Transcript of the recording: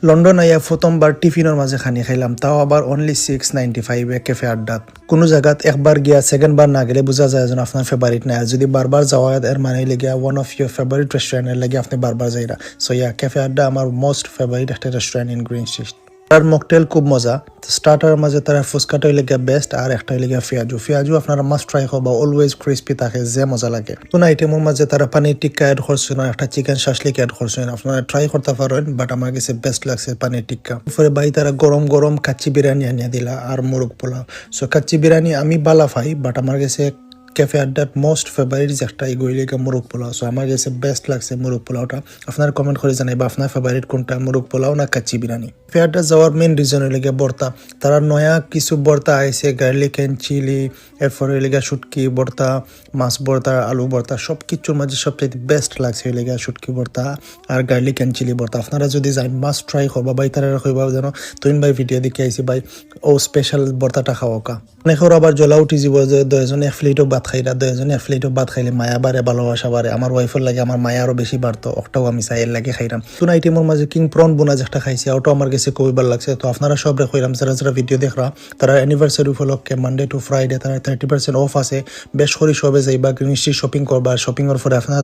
London আইয়া প্রথমবার টিফিনের মাঝে খানি খাইলাম, তাও আবার অনলি 695 ক্যাফে আড্ডাত। কোনো জায়গাত একবার গিয়া সেকেন্ড বার না গেলে বোঝা যায় যেন আপনার ফেভারিট নাই। আর যদি বারবার যাওয়া এর মানে লেগে ওয়ান অফ ইউর ফেভারিট রেস্টুরেন্টের লাগে আপনি বারবার যাইরা। সো ইয়া, ক্যাফে আড্ডা আমার মোস্ট ফেভারিট একটা রেস্টুরেন্ট ইন গ্রিন স্ট্রিট। তার মকটেল খুব মজা। স্টার্টার মাঝে তারা ফুচকাটা লেগে বেস্ট, আর একটা লেগে ফিয়াজু আপনারা মাস্ট ট্রাই করবা, অলওয়েজ ক্রিস্পি থাকে, যে মজা লাগে। কোন আইটেমের মাঝে তারা পানির টিক্কা অ্যাড করছেন, একটা চিকেন শাসলিক অ্যাড করছেন, আপনারা ট্রাই করতে পারেন। বাট আমার কাছে বেস্ট লাগছে পানির টিক্কা। পরে ভাই তারা গরম গরম কাচ্চি বিরিয়ানি আনিয়ে দিলা আর মোরগ পোলাও। সো কাচ্চি বিরিয়ানি আমি বালা পাই, বাট আমার কাছে ক্যাফে আড্ডার মোস্ট ফেভারিট যে একটা এগুলিকে মোরগ পোলাও। সো আমার কাছে বেস্ট লাগছে মোরগ পোলাওটা। আপনার কমেন্ট করে জানাইবা আপনার ফেভারিট কোনটা, মোরগ পোলাও না কাচ্চি বিরিয়ানি। ক্যাফে আড্ডা যাওয়ার মেন রিজন হইলে বর্তা। তারা নয়া কিছু বর্তা আইছে, গার্লিক অ্যান্ড চিলি, এরপরে হইলে শুটকি বর্তা, মাছ বর্তা, আলু বর্তা, সব কিছুর মাঝে সবচেয়ে বেস্ট লাগছে হইলে শুটকি বর্তা আর গার্লিক অ্যান্ড চিলি বর্তা। আপনারা যদি যাই মাস্ট ট্রাই করবা ভাই। তারা কইবা যেন তুই ভাই ভিডিও দেখে আইসি ভাই, ও স্পেশাল বর্তাটা খাওয়া কা। অনেকের আবার জ্বলা উঠি যাব যে দুজনে এক প্লেটও ভাত খাইরা, দুজনে এক প্লেটও ভাত খাইলে মায়া বাড়ে, ভালোবাসা বাড়ে। আমার ওয়াইফের লাগে আমার মায়া আরো বেশি বাড়তো, ওটাও আমি চাই এর লাগে খাইলাম। কোন আইটেমের মাঝে কিং প্রন বোনা যেটা খাইছি, ওটাও আমার কাছে খুবই ভালো লাগছে। তো আপনারা সব কইলাম যারা যারা ভিডিও দেখরা, তারা অ্যানিভার্সারি উপলক্ষে মানডে টু ফ্রাইডে তারা 30% অফ আছে। বেশ করি সবে যাইবা, গ্রিন স্ট্রিট শপিং করবা। শপিংয়ের পরে আপনার